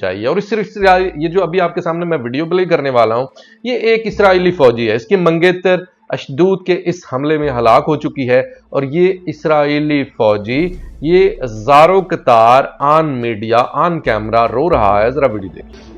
مچائی ہے. اور یہ جو ابھی آپ کے سامنے میں ویڈیو پلے کرنے والا ہوں یہ ایک اسرائیلی فوجی ہے. اس کے منگیتر اشدود کے اس حملے میں ہلاک ہو چکی ہے اور یہ اسرائیلی فوجی یہ زارو قطار آن میڈیا آن کیمرہ رو رہا ہے. ذرا ویڈیو دیکھیں.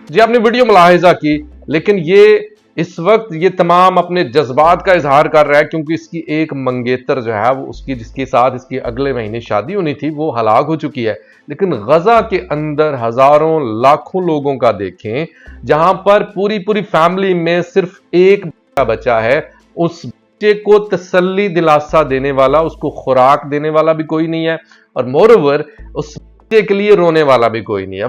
جی آپ نے ویڈیو ملاحظہ کی لیکن یہ اس وقت یہ تمام اپنے جذبات کا اظہار کر رہا ہے کیونکہ اس کی ایک منگیتر جو ہے وہ جس کے ساتھ اس کی اگلے مہینے شادی ہونی تھی وہ ہلاک ہو چکی ہے. لیکن غزہ کے اندر ہزاروں لاکھوں لوگوں کا دیکھیں جہاں پر پوری فیملی میں صرف ایک بچہ ہے. اس بچے کو تسلی دلاسا دینے والا اس کو خوراک دینے والا بھی کوئی نہیں ہے اور مور اوور اس بچے کے لیے رونے والا بھی کوئی نہیں ہے.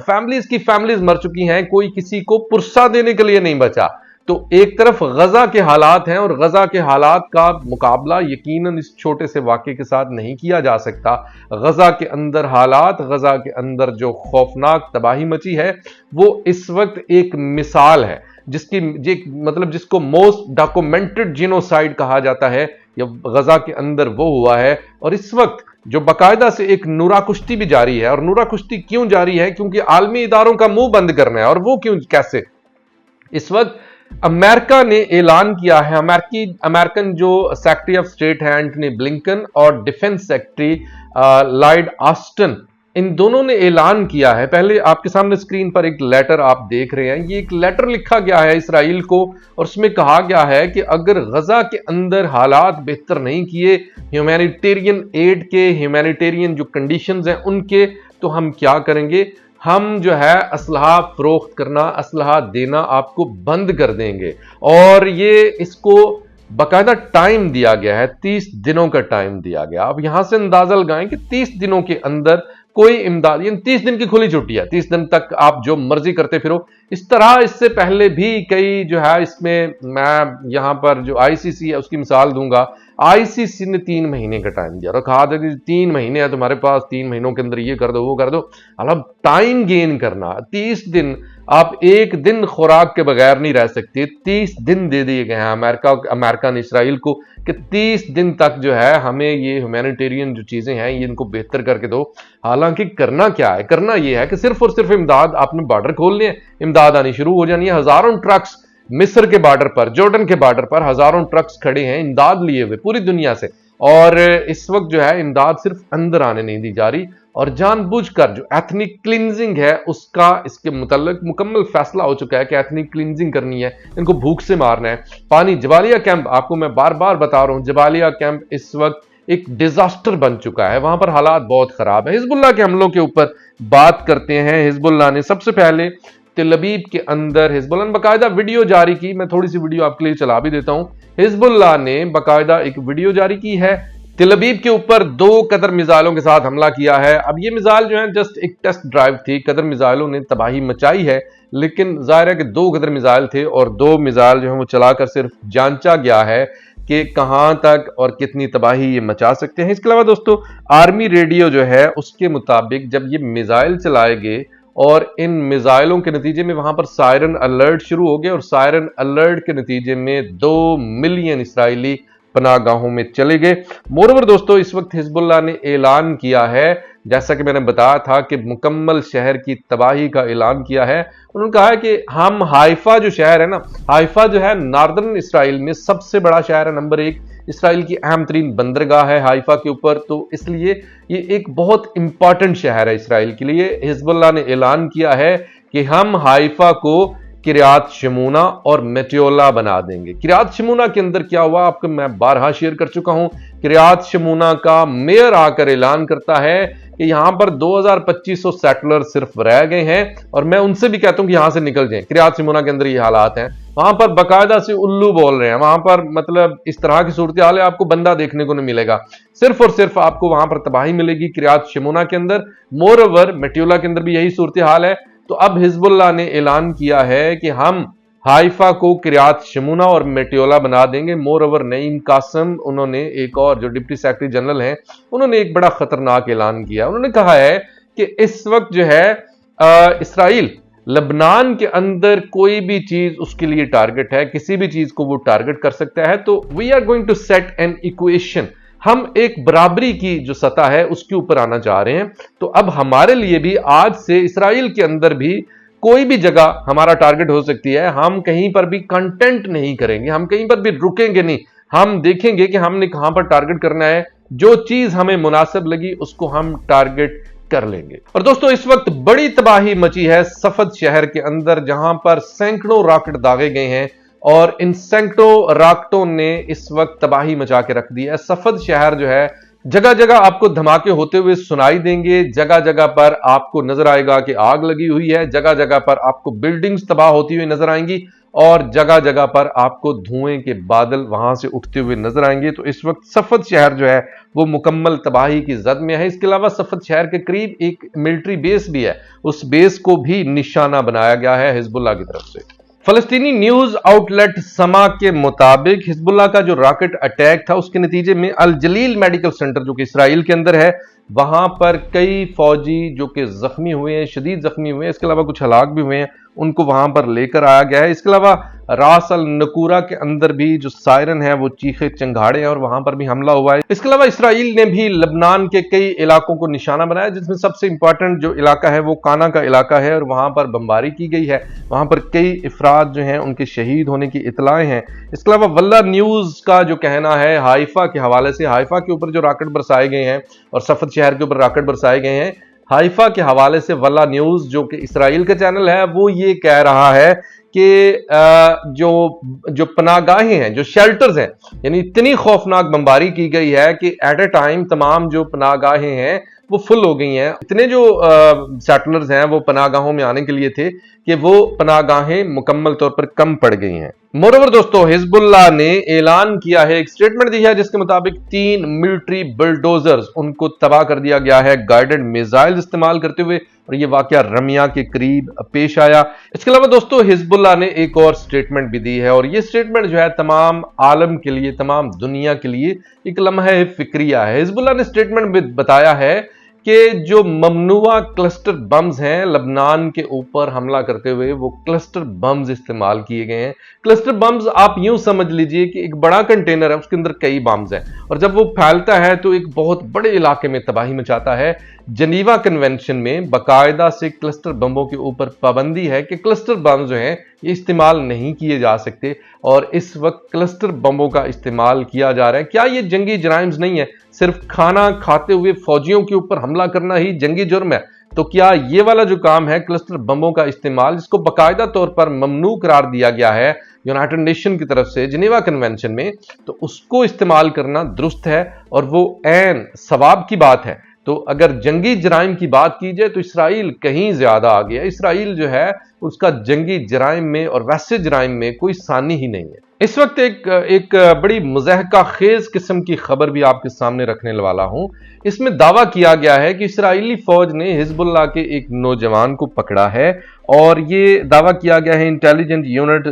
فیملیز مر چکی ہیں کوئی کسی کو پرسہ دینے کے لیے نہیں بچا. تو ایک طرف غزہ کے حالات ہیں اور غزہ کے حالات کا مقابلہ یقیناً اس چھوٹے سے واقعے کے ساتھ نہیں کیا جا سکتا. غزہ کے اندر حالات غزہ کے اندر جو خوفناک تباہی مچی ہے وہ اس وقت ایک مثال ہے جس کو موسٹ ڈاکومنٹڈ جینوسائیڈ کہا جاتا ہے. غزہ کے اندر وہ ہوا ہے اور اس وقت جو باقاعدہ سے ایک نورا کشتی بھی جاری ہے. اور نورا کشتی کیوں جاری ہے؟ کیونکہ عالمی اداروں کا منہ بند کرنا ہے. اور وہ کیسے؟ اس وقت امریکہ نے اعلان کیا ہے امریکن جو سیکرٹری آف اسٹیٹ ہے اینٹنی بلنکن اور ڈیفنس سیکرٹری لائڈ آسٹن ان دونوں نے اعلان کیا ہے. پہلے آپ کے سامنے اسکرین پر ایک لیٹر آپ دیکھ رہے ہیں. یہ ایک لیٹر لکھا گیا ہے اسرائیل کو اور اس میں کہا گیا ہے کہ اگر غزہ کے اندر حالات بہتر نہیں کیے ہیومینیٹیرین ایڈ کے ہیومینیٹیرین جو کنڈیشنز ہیں ان کے تو ہم کیا کریں گے؟ ہم جو ہے اسلحہ فروخت کرنا اسلحہ دینا آپ کو بند کر دیں گے. اور یہ اس کو باقاعدہ ٹائم دیا گیا ہے 30 دنوں کا ٹائم دیا گیا. آپ یہاں سے اندازہ لگائیں کہ 30 دنوں کے اندر کوئی امداد 30 دن کی کھلی چھٹی ہے 30 دن تک آپ جو مرضی کرتے پھرو. اس طرح اس سے پہلے بھی کئی جو ہے اس میں یہاں پر جو آئی سی سی ہے اس کی مثال دوں گا. آئی سی سی نے 3 مہینے کا ٹائم دیا اور کہا تھا کہ 3 مہینے ہے تمہارے پاس 3 مہینوں کے اندر یہ کر دو وہ کر دو. اب ٹائم گین کرنا 30 دن آپ ایک دن خوراک کے بغیر نہیں رہ سکتے. 30 دن دے دیے گئے ہیں امریکہ نے اسرائیل کو کہ 30 دن تک جو ہے ہمیں یہ ہیومینیٹیرین جو چیزیں ہیں یہ ان کو بہتر کر کے دو. حالانکہ کرنا کیا ہے؟ کرنا یہ ہے کہ صرف اور صرف امداد آپ نے بارڈر کھول لیے امداد آنی شروع ہو جانی ہے. ہزاروں ٹرکس مصر کے بارڈر پر جارڈن کے بارڈر پر ہزاروں ٹرکس کھڑے ہیں امداد لیے ہوئے پوری دنیا سے. اور اس وقت جو ہے امداد صرف اندر آنے نہیں دی جا رہی اور جان بوجھ کر جو ایتھنک کلینزنگ ہے اس کے متعلق مکمل فیصلہ ہو چکا ہے کہ ایتھنک کلینزنگ کرنی ہے. ان کو بھوک سے مارنا ہے. پانی جبالیہ کیمپ آپ کو میں بار بار بتا رہا ہوں جبالیہ کیمپ اس وقت ایک ڈیزاسٹر بن چکا ہے. وہاں پر حالات بہت خراب ہیں. حزب اللہ کے حملوں کے اوپر بات کرتے ہیں. حزب اللہ نے سب سے پہلے تل ابیب کے اندر حزب اللہ نے باقاعدہ ویڈیو جاری کی. میں تھوڑی سی ویڈیو آپ کے لیے چلا بھی دیتا ہوں. حزب اللہ نے باقاعدہ ایک ویڈیو جاری کی ہے. تل ابیب کے اوپر 2 قطر میزائلوں کے ساتھ حملہ کیا ہے. اب یہ میزائل جو ہیں جسٹ ایک ٹیسٹ ڈرائیو تھی. قطر میزائلوں نے تباہی مچائی ہے لیکن ظاہر ہے کہ 2 قطر میزائل تھے اور 2 میزائل جو ہیں وہ چلا کر صرف جانچا گیا ہے کہ کہاں تک اور کتنی تباہی یہ مچا سکتے ہیں. اس کے علاوہ دوستو آرمی ریڈیو جو ہے اس کے مطابق جب یہ میزائل چلائے گئے اور ان میزائلوں کے نتیجے میں وہاں پر سائرن الرٹ شروع ہو گئے اور سائرن الرٹ کے نتیجے میں 2 ملین اسرائیلی پناہ گاہوں میں چلے گئے. مورور دوستو اس وقت حزب اللہ نے اعلان کیا ہے جیسا کہ میں نے بتایا تھا کہ مکمل شہر کی تباہی کا اعلان کیا ہے. انہوں نے کہا ہے کہ ہم حائفہ جو شہر ہے نا حائفہ جو ہے ناردرن اسرائیل میں سب سے بڑا شہر ہے نمبر 1 اسرائیل کی اہم ترین بندرگاہ ہے حائفہ کے اوپر. تو اس لیے یہ ایک بہت امپورٹنٹ شہر ہے اسرائیل کے لیے. حزب اللہ نے اعلان کیا ہے کہ ہم حائفہ کو کریات شمونہ اور میٹیولا بنا دیں گے. کریات شمونہ کے اندر کیا ہوا آپ کو میں بارہا شیئر کر چکا ہوں. کریات شمونہ کا میئر آ کر اعلان کرتا ہے کہ یہاں پر 2250 سیٹلر صرف رہ گئے ہیں اور میں ان سے بھی کہتا ہوں کہ یہاں سے نکل جائیں. کریات شمونہ کے اندر یہ حالات ہیں. وہاں پر باقاعدہ سے الو بول رہے ہیں. وہاں پر مطلب اس طرح کی صورتحال ہے آپ کو بندہ دیکھنے کو نہیں ملے گا. صرف اور صرف آپ کو وہاں پر تباہی ملے گی کریات شمونہ کے اندر. مور اوور میٹیولا کے اندر بھی یہی صورتحال ہے. تو اب حزب اللہ نے اعلان کیا ہے کہ ہم حائفہ کو کریات شمونہ اور میٹیولا بنا دیں گے. مور اوور نعیم قاسم انہوں نے ایک اور جو ڈپٹی سیکرٹری جنرل ہیں انہوں نے ایک بڑا خطرناک اعلان کیا. انہوں نے کہا ہے کہ اس وقت جو ہے اسرائیل لبنان کے اندر کوئی بھی چیز اس کے لیے ٹارگٹ ہے, کسی بھی چیز کو وہ ٹارگٹ کر سکتا ہے. تو we are going to set an equation, ہم ایک برابری کی جو سطح ہے اس کے اوپر آنا چاہ رہے ہیں. تو اب ہمارے لیے بھی آج سے اسرائیل کے اندر بھی کوئی بھی جگہ ہمارا ٹارگٹ ہو سکتی ہے. ہم کہیں پر بھی کنٹینٹ نہیں کریں گے, ہم کہیں پر بھی رکیں گے نہیں, ہم دیکھیں گے کہ ہم نے کہاں پر ٹارگٹ کرنا ہے, جو چیز ہمیں مناسب لگی اس کو ہم ٹارگٹ کر لیں گے. اور دوستو اس وقت بڑی تباہی مچی ہے صفد شہر کے اندر, جہاں پر سینکڑوں راکٹ داغے گئے ہیں اور ان سینکڑوں راکٹوں نے اس وقت تباہی مچا کے رکھ دی ہے. صفد شہر جو ہے جگہ جگہ آپ کو دھماکے ہوتے ہوئے سنائی دیں گے, جگہ جگہ پر آپ کو نظر آئے گا کہ آگ لگی ہوئی ہے, جگہ جگہ پر آپ کو بلڈنگز تباہ ہوتی ہوئی نظر آئیں گی, اور جگہ جگہ پر آپ کو دھوئیں کے بادل وہاں سے اٹھتے ہوئے نظر آئیں گے. تو اس وقت صفد شہر جو ہے وہ مکمل تباہی کی زد میں ہے. اس کے علاوہ صفد شہر کے قریب ایک ملٹری بیس بھی ہے, اس بیس کو بھی نشانہ بنایا گیا ہے حزب اللہ کی طرف سے. فلسطینی نیوز آؤٹ لیٹ سما کے مطابق حزب اللہ کا جو راکٹ اٹیک تھا اس کے نتیجے میں الجلیل میڈیکل سینٹر جو کہ اسرائیل کے اندر ہے, وہاں پر کئی فوجی جو کہ زخمی ہوئے ہیں, شدید زخمی ہوئے ہیں, اس کے علاوہ کچھ ہلاک بھی ہوئے ہیں, ان کو وہاں پر لے کر آیا گیا ہے. اس کے علاوہ راس النقورہ کے اندر بھی جو سائرن ہے وہ چیخے چنگھاڑے ہیں اور وہاں پر بھی حملہ ہوا ہے. اس کے علاوہ اسرائیل نے بھی لبنان کے کئی علاقوں کو نشانہ بنایا, جس میں سب سے امپورٹنٹ جو علاقہ ہے وہ کانا کا علاقہ ہے, اور وہاں پر بمباری کی گئی ہے. وہاں پر کئی افراد جو ہیں ان کے شہید ہونے کی اطلاعیں ہیں. اس کے علاوہ واللہ نیوز کا جو کہنا ہے حائفہ کے حوالے سے, حائفہ کے اوپر جو راکٹ برسائے گئے ہیں اور صفد شہر کے اوپر راکٹ برسائے گئے ہیں, حائفہ کے حوالے سے واللہ نیوز جو کہ اسرائیل کا چینل ہے وہ یہ کہہ رہا ہے کہ جو پناہ گاہیں ہیں, جو شیلٹرز ہیں, یعنی اتنی خوفناک بمباری کی گئی ہے کہ ایٹ اے ٹائم تمام جو پناہ گاہیں ہیں وہ فل ہو گئی ہیں. اتنے جو سیٹلرز ہیں وہ پناہ گاہوں میں آنے کے لیے تھے کہ وہ پناہ گاہیں مکمل طور پر کم پڑ گئی ہیں. موروور دوستو حزب اللہ نے اعلان کیا ہے, ایک سٹیٹمنٹ دی ہے جس کے مطابق 3 ملٹری بلڈوزرز ان کو تباہ کر دیا گیا ہے گائیڈڈ میزائل استعمال کرتے ہوئے, اور یہ واقعہ رمیا کے قریب پیش آیا. اس کے علاوہ دوستو حزب اللہ نے ایک اور سٹیٹمنٹ بھی دی ہے, اور یہ سٹیٹمنٹ جو ہے تمام عالم کے لیے, تمام دنیا کے لیے ایک لمحہ فکریہ ہے. حزب اللہ نے سٹیٹمنٹ میں بتایا ہے کہ جو ممنوعہ کلسٹر بمز ہیں لبنان کے اوپر حملہ کرتے ہوئے, وہ کلسٹر بمز استعمال کیے گئے ہیں. کلسٹر بمز آپ یوں سمجھ لیجئے کہ ایک بڑا کنٹینر ہے, اس کے اندر کئی بمز ہیں, اور جب وہ پھیلتا ہے تو ایک بہت بڑے علاقے میں تباہی مچاتا ہے. جنیوا کنونشن میں باقاعدہ سے کلسٹر بموں کے اوپر پابندی ہے کہ کلسٹر بم جو ہیں یہ استعمال نہیں کیے جا سکتے, اور اس وقت کلسٹر بموں کا استعمال کیا جا رہا ہے. کیا یہ جنگی جرائم نہیں ہے؟ صرف کھانا کھاتے ہوئے فوجیوں کے اوپر حملہ کرنا ہی جنگی جرم ہے؟ تو کیا یہ والا جو کام ہے کلسٹر بموں کا استعمال, جس کو باقاعدہ طور پر ممنوع قرار دیا گیا ہے یونائٹڈ نیشن کی طرف سے جنیوا کنونشن میں, تو اس کو استعمال کرنا درست ہے اور وہ عین ثواب کی بات ہے. تو اگر جنگی جرائم کی بات کی جائے تو اسرائیل کہیں زیادہ آ گیا. اسرائیل جو ہے اس کا جنگی جرائم میں اور ویسے جرائم میں کوئی ثانی ہی نہیں ہے. اس وقت ایک بڑی مضحکہ خیز قسم کی خبر بھی آپ کے سامنے رکھنے والا ہوں. اس میں دعویٰ کیا گیا ہے کہ اسرائیلی فوج نے حزب اللہ کے ایک نوجوان کو پکڑا ہے, اور یہ دعویٰ کیا گیا ہے انٹیلیجنٹ یونٹ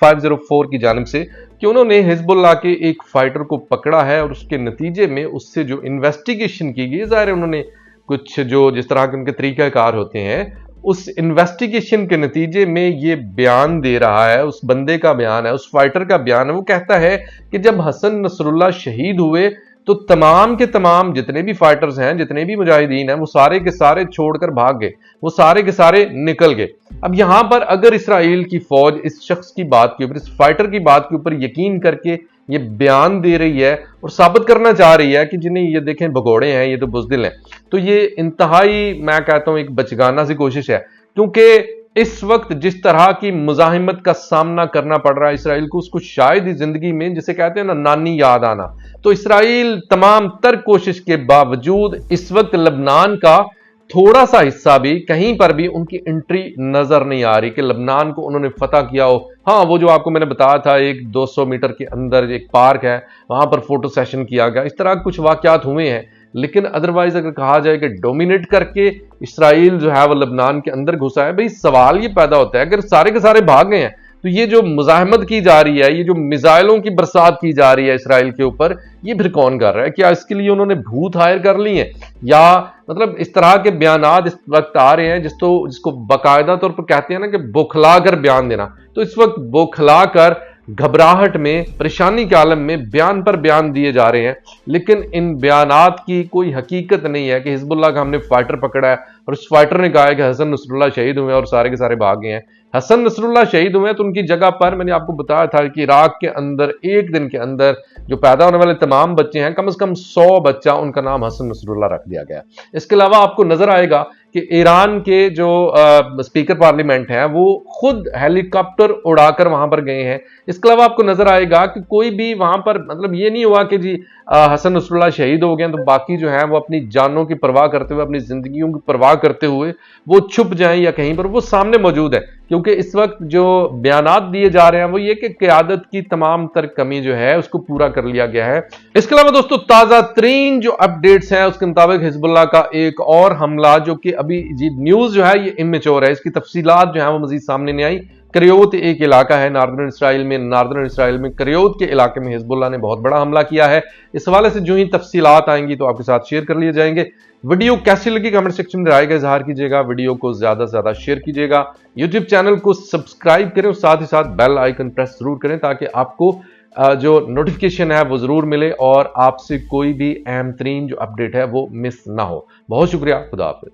504 کی جانب سے کہ انہوں نے حزب اللہ کے ایک فائٹر کو پکڑا ہے, اور اس کے نتیجے میں اس سے جو انویسٹیگیشن کی گئی, ظاہر ہے انہوں نے کچھ جو جس طرح کے ان کے طریقہ کار ہوتے ہیں, اس انویسٹیگیشن کے نتیجے میں یہ بیان دے رہا ہے, اس بندے کا بیان ہے, اس فائٹر کا بیان ہے. وہ کہتا ہے کہ جب حسن نصر اللہ شہید ہوئے تو تمام کے تمام جتنے بھی فائٹرز ہیں, جتنے بھی مجاہدین ہیں, وہ سارے کے سارے چھوڑ کر بھاگ گئے, وہ سارے کے سارے نکل گئے. اب یہاں پر اگر اسرائیل کی فوج اس شخص کی بات کے اوپر, اس فائٹر کی بات کے اوپر یقین کر کے یہ بیان دے رہی ہے اور ثابت کرنا چاہ رہی ہے کہ جنہیں یہ دیکھیں بھگوڑے ہیں, یہ تو بزدل ہیں, تو یہ انتہائی میں کہتا ہوں ایک بچگانہ سی کوشش ہے. کیونکہ اس وقت جس طرح کی مزاحمت کا سامنا کرنا پڑ رہا ہے اسرائیل کو, اس کو شاید ہی زندگی میں جسے کہتے ہیں نا نانی یاد آنا. تو اسرائیل تمام تر کوشش کے باوجود اس وقت لبنان کا تھوڑا سا حصہ بھی کہیں پر بھی ان کی انٹری نظر نہیں آ رہی کہ لبنان کو انہوں نے فتح کیا ہو. ہاں وہ جو آپ کو میں نے بتایا تھا ایک 200 میٹر کے اندر ایک پارک ہے, وہاں پر فوٹو سیشن کیا گیا, اس طرح کچھ واقعات ہوئے ہیں. لیکن ادروائز اگر کہا جائے کہ ڈومینیٹ کر کے اسرائیل جو ہے وہ لبنان کے اندر گھسا ہے, بھئی سوال یہ پیدا ہوتا ہے اگر سارے کے سارے بھاگ گئے ہیں تو یہ جو مزاحمت کی جا رہی ہے, یہ جو میزائلوں کی برسات کی جا رہی ہے اسرائیل کے اوپر, یہ پھر کون کر رہا ہے؟ کیا اس کے لیے انہوں نے بھوت ہائر کر لی ہیں, یا مطلب اس طرح کے بیانات اس وقت آ رہے ہیں جس کو باقاعدہ طور پر کہتے ہیں نا کہ بوکھلا کر بیان دینا. تو اس وقت بوکھلا کر گھبراہٹ میں پریشانی کے عالم میں بیان پر بیان دیے جا رہے ہیں، لیکن ان بیانات کی کوئی حقیقت نہیں ہے کہ حزب اللہ کا ہم نے فائٹر پکڑا ہے اور اس فائٹر نے کہا ہے کہ حسن نصر اللہ شہید ہوئے اور سارے کے سارے بھاگ گئے ہیں. حسن نصر اللہ شہید ہوئے تو ان کی جگہ پر میں نے آپ کو بتایا تھا کہ عراق کے اندر ایک دن کے اندر جو پیدا ہونے والے تمام بچے ہیں، کم از کم 100 بچہ ان کا نام حسن نصر اللہ رکھ دیا گیا. اس کے علاوہ آپ کو نظر آئے گا کہ ایران کے جو اسپیکر پارلیمنٹ ہیں وہ خود ہیلی کاپٹر اڑا کر وہاں پر گئے ہیں. اس کے علاوہ آپ کو نظر آئے گا کہ کوئی بھی وہاں پر مطلب یہ نہیں ہوا کہ جی حسن نصر اللہ شہید ہو گئے تو باقی جو ہیں وہ اپنی جانوں کی پرواہ کرتے ہوئے، اپنی زندگیوں کی پرواہ کرتے ہوئے وہ چھپ جائیں یا کہیں پر وہ سامنے موجود ہے. کیونکہ اس وقت جو بیانات دیے جا رہے ہیں وہ یہ کہ قیادت کی تمام تر کمی جو ہے اس کو پورا کر لیا گیا ہے. اس کے علاوہ دوستو تازہ ترین جو اپڈیٹس ہیں اس کے مطابق حزب اللہ کا ایک اور حملہ جو کہ ابھی نیوز جو ہے یہ امیچور ہے، اس کی تفصیلات جو ہیں وہ مزید سامنے نہیں آئی. کریوت ایک علاقہ ہے ناردرن اسرائیل میں کریوت کے علاقے میں حزب اللہ نے بہت بڑا حملہ کیا ہے. اس حوالے سے جو ہی تفصیلات آئیں گی تو آپ کے ساتھ شیئر کر لیے جائیں گے. ویڈیو کیسی لگی کمنٹ سیکشن میں رائے کا اظہار کیجیے گا. ویڈیو کو زیادہ سے زیادہ شیئر کیجیے گا. یوٹیوب چینل کو سبسکرائب کریں اور ساتھ ہی ساتھ بیل آئیکن پریس ضرور کریں تاکہ آپ کو جو نوٹیفیکیشن ہے وہ ضرور ملے اور آپ سے کوئی بھی اہم ترین جو اپڈیٹ ہے وہ مس نہ ہو. بہت شکریہ. خدا حافظ.